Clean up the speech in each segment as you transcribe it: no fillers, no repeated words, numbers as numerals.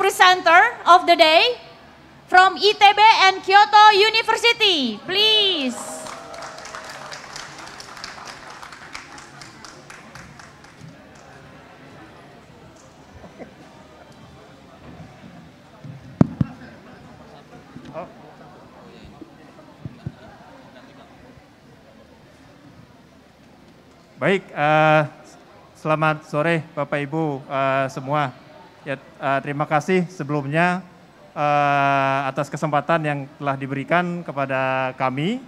presenter of the day from ITB and Kyoto University, please. Baik, selamat sore Bapak Ibu semua. Ya, terima kasih sebelumnya atas kesempatan yang telah diberikan kepada kami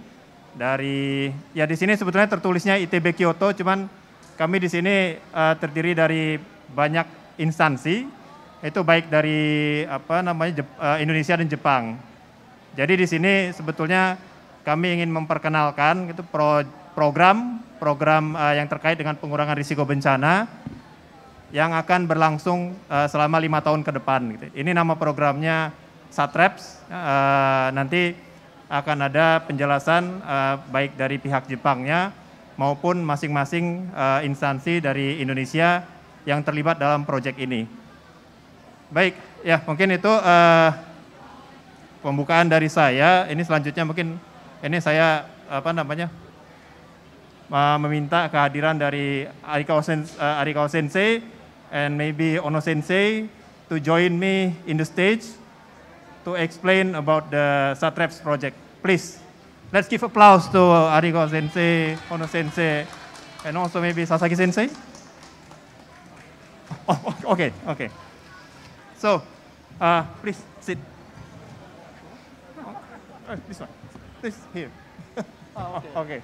dari ya di sini sebetulnya tertulisnya ITB Kyoto, cuman kami di sini terdiri dari banyak instansi, itu baik dari Indonesia dan Jepang. Jadi di sini sebetulnya kami ingin memperkenalkan itu program yang terkait dengan pengurangan risiko bencana yang akan berlangsung selama 5 tahun ke depan. Gitu. Ini nama programnya SATREPS. Nanti akan ada penjelasan baik dari pihak Jepangnya maupun masing-masing instansi dari Indonesia yang terlibat dalam proyek ini. Baik, ya mungkin itu pembukaan dari saya. Ini selanjutnya mungkin ini saya meminta kehadiran dari Arikawa Sensei and maybe Ono Sensei to join me in the stage to explain about the SATREPS project. Please, let's give applause to Arikawa Sensei, Ono Sensei, and also maybe Sasaki Sensei. Oh, okay. So, please sit. This one, please here. Okay.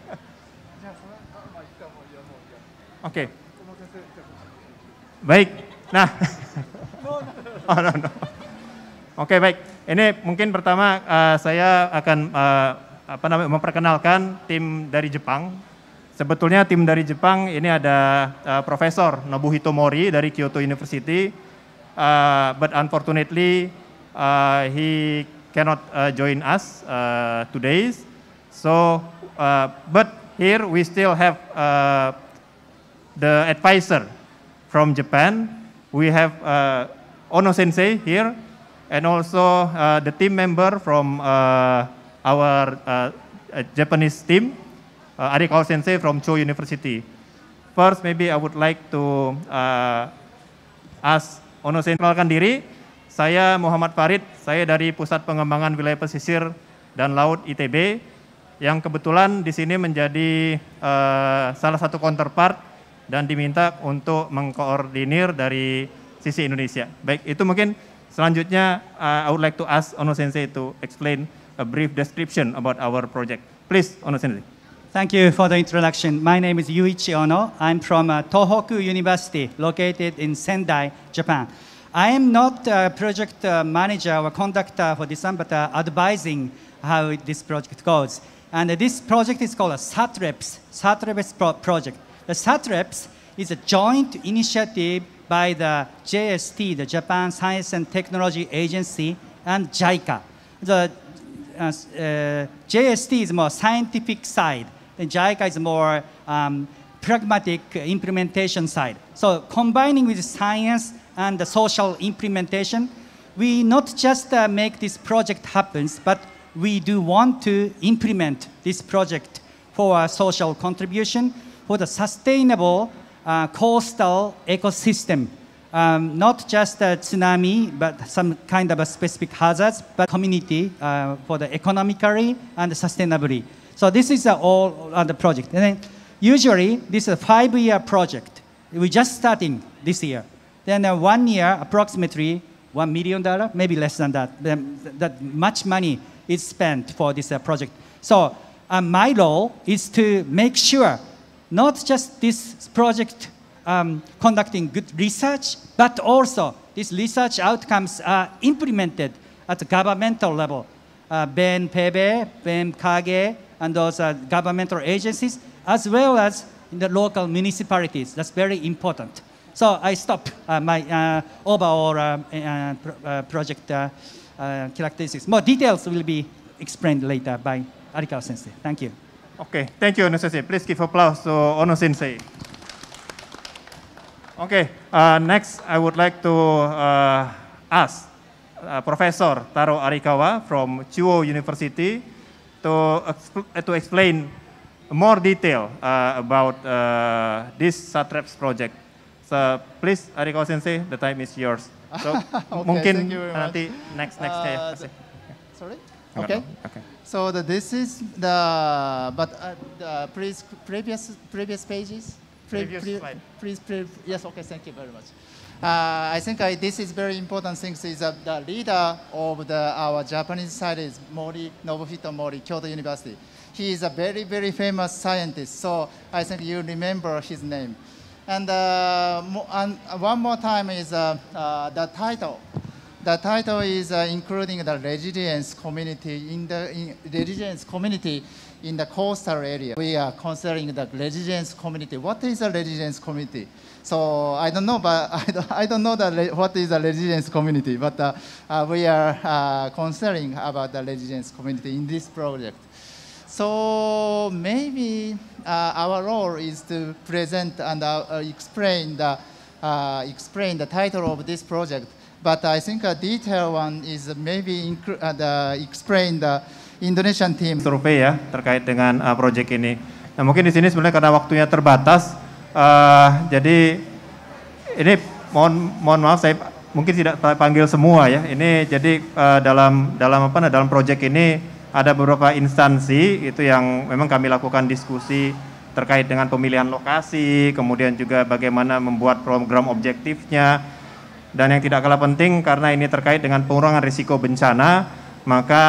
Oke. Baik. Nah. No. Oke, baik. Ini mungkin pertama saya akan memperkenalkan tim dari Jepang. Sebetulnya tim dari Jepang ini ada Profesor Nobuhito Mori dari Kyoto University. But unfortunately he cannot join us today. So but here we still have the advisor from Japan. We have Ono Sensei here, and also the team member from our Japanese team, Arikawa Sensei from Cho University. First, maybe I would like to ask Ono Sensei mengenalkan diri. Saya Muhammad Farid, saya dari Pusat Pengembangan Wilayah Pesisir dan Laut ITB, yang kebetulan di sini menjadi salah satu counterpart dan diminta untuk mengkoordinir dari sisi Indonesia. Baik, itu mungkin selanjutnya I would like to ask Ono Sensei to explain a brief description about our project. Please, Ono Sensei. Thank you for the introduction. My name is Yuichi Ono. I'm from Tohoku University, located in Sendai, Japan. I am not a project manager or conductor for this one, but advising how this project goes. And this project is called a SATREPS project. The SATREPS is a joint initiative by the JST, the Japan Science and Technology Agency, and JICA. The JST is more scientific side, and JICA is more pragmatic implementation side. So combining with science and the social implementation, we not just make this project happen, but we do want to implement this project for a social contribution for the sustainable coastal ecosystem. Not just a tsunami, but some kind of a specific hazards, but community for the economically and sustainably. So this is all on the project. And then usually this is a 5-year project. We're just starting this year. Then 1 year, approximately $1 million, maybe less than that. That much money is spent for this project. So my role is to make sure not just this project conducting good research, but also these research outcomes are implemented at the governmental level. BNPB, BMKG, and those governmental agencies, as well as in the local municipalities. That's very important. So I stop my overall project characteristics. More details will be explained later by Arikawa Sensei. Thank you. Okay, thank you, Ono Sensei. Please give applause to Ono Sensei. Okay, next I would like to ask Professor Taro Arikawa from Chuo University to explain more detail about this SATREPS project. So please, Arikawa Sensei, the time is yours. So Okay, mungkin thank you very much. nanti nextnya ya. Sorry? Enggak Okay. dong, okay. So this is the, but previous pages? Previous slide. Yes, okay, thank you very much. I think this is very important thing is the leader of our Japanese side is Nobuhito Mori, Kyoto University. He is a very, very famous scientist, so I think you remember his name. And one more time is the title. The title is including the resilience community in the coastal area. We are considering the resilience community. What is a resilience community? So I don't know, but I don't know what is a resilience community. But we are considering about the resilience community in this project. So maybe our role is to present and explain the title of this project. But I think a detailed one is maybe explain the Indonesian team. Survei ya terkait dengan proyek ini. Nah mungkin di sini sebenarnya karena waktunya terbatas, jadi ini mohon maaf saya mungkin tidak panggil semua ya. Ini jadi dalam proyek ini ada beberapa instansi itu yang memang kami lakukan diskusi terkait dengan pemilihan lokasi, kemudian juga bagaimana membuat program objektifnya, dan yang tidak kalah penting karena ini terkait dengan pengurangan risiko bencana, maka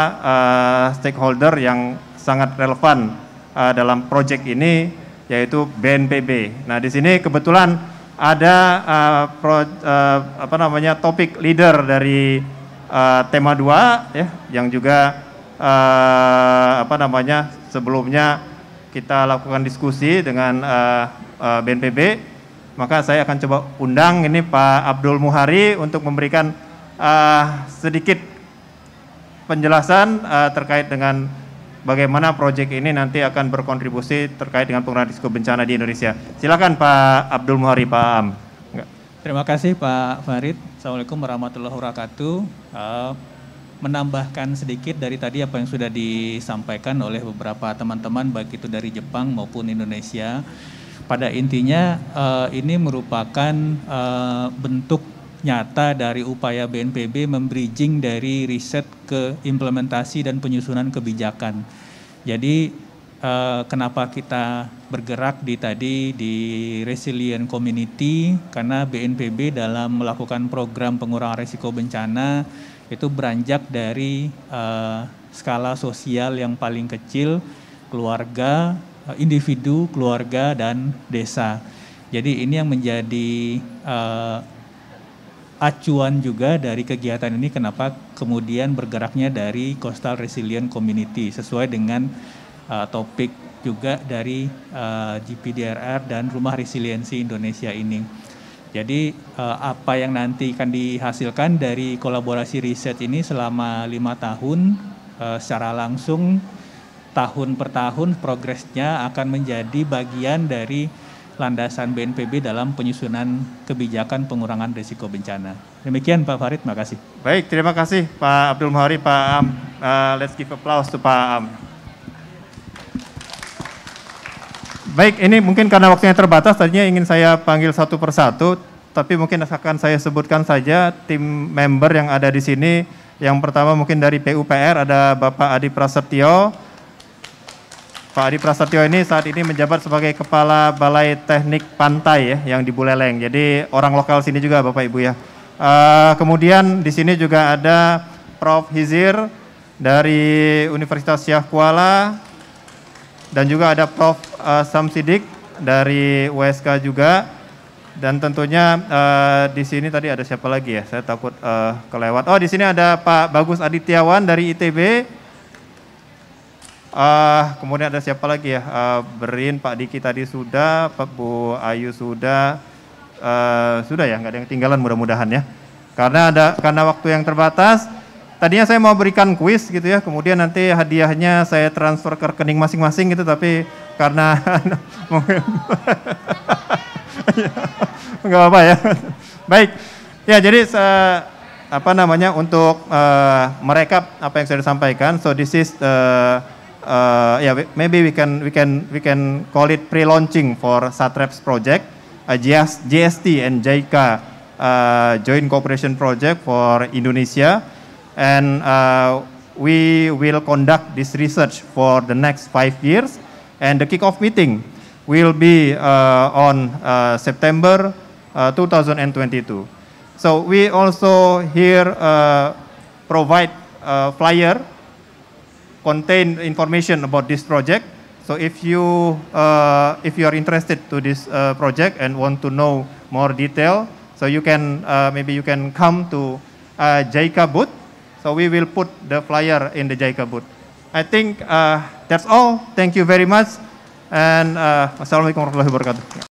stakeholder yang sangat relevan dalam proyek ini yaitu BNPB. Nah di sini kebetulan ada topik leader dari tema 2 ya, yang juga sebelumnya kita lakukan diskusi dengan BNPB, maka saya akan coba undang ini Pak Abdul Muhari untuk memberikan sedikit penjelasan terkait dengan bagaimana proyek ini nanti akan berkontribusi terkait dengan pengurangan risiko bencana di Indonesia. Silakan Pak Abdul Muhari, Pak Am. Terima kasih Pak Farid. Assalamualaikum warahmatullahi wabarakatuh. Menambahkan sedikit dari tadi apa yang sudah disampaikan oleh beberapa teman-teman baik itu dari Jepang maupun Indonesia. Pada intinya ini merupakan bentuk nyata dari upaya BNPB membridging dari riset ke implementasi dan penyusunan kebijakan. Jadi kenapa kita bergerak di resilient community, karena BNPB dalam melakukan program pengurangan risiko bencana itu beranjak dari skala sosial yang paling kecil, keluarga, individu, keluarga, dan desa. Jadi ini yang menjadi acuan juga dari kegiatan ini, kenapa kemudian bergeraknya dari Coastal Resilient Community sesuai dengan topik juga dari GPDRR dan Rumah Resiliensi Indonesia ini. Jadi apa yang nanti akan dihasilkan dari kolaborasi riset ini selama 5 tahun secara langsung tahun per tahun progresnya akan menjadi bagian dari landasan BNPB dalam penyusunan kebijakan pengurangan risiko bencana. Demikian Pak Farid, terima kasih. Baik, terima kasih Pak Abdul Muhari, Pak Am. Let's give applause to Pak Am. Baik, ini mungkin karena waktunya terbatas, tadinya ingin saya panggil satu persatu, tapi mungkin akan saya sebutkan saja tim member yang ada di sini. Yang pertama mungkin dari PUPR ada Bapak Adi Prasetyo. Pak Adi Prasetyo ini saat ini menjabat sebagai Kepala Balai Teknik Pantai ya, yang di Buleleng. Jadi orang lokal sini juga Bapak Ibu ya. Kemudian di sini juga ada Prof. Hizir dari Universitas Syah Kuala. Dan juga ada Prof. Samsidik dari USK juga. Dan tentunya di sini tadi ada siapa lagi ya? Saya takut kelewat. Oh, di sini ada Pak Bagus Adityawan dari ITB. Kemudian ada siapa lagi ya? Berin, Pak Diki tadi sudah, Pak Bu Ayu sudah ya, nggak ada yang ketinggalan mudah-mudahan ya. Karena waktu yang terbatas. Tadinya saya mau berikan kuis gitu ya, kemudian nanti hadiahnya saya transfer ke rekening masing-masing gitu, tapi karena nggak apa ya. Baik, ya jadi untuk merekap apa yang sudah disampaikan. So this is maybe we can call it pre-launching for SATREPS project, GST and JICA joint cooperation project for Indonesia, and we will conduct this research for the next 5 years, and the kickoff meeting will be on September 2022. So we also here provide a flyer contain information about this project. So if you are interested to this project and want to know more detail, so you can maybe you can come to JICA booth. So we will put the flyer in the JICA booth. I think that's all. Thank you very much. And Assalamualaikum warahmatullahi wabarakatuh.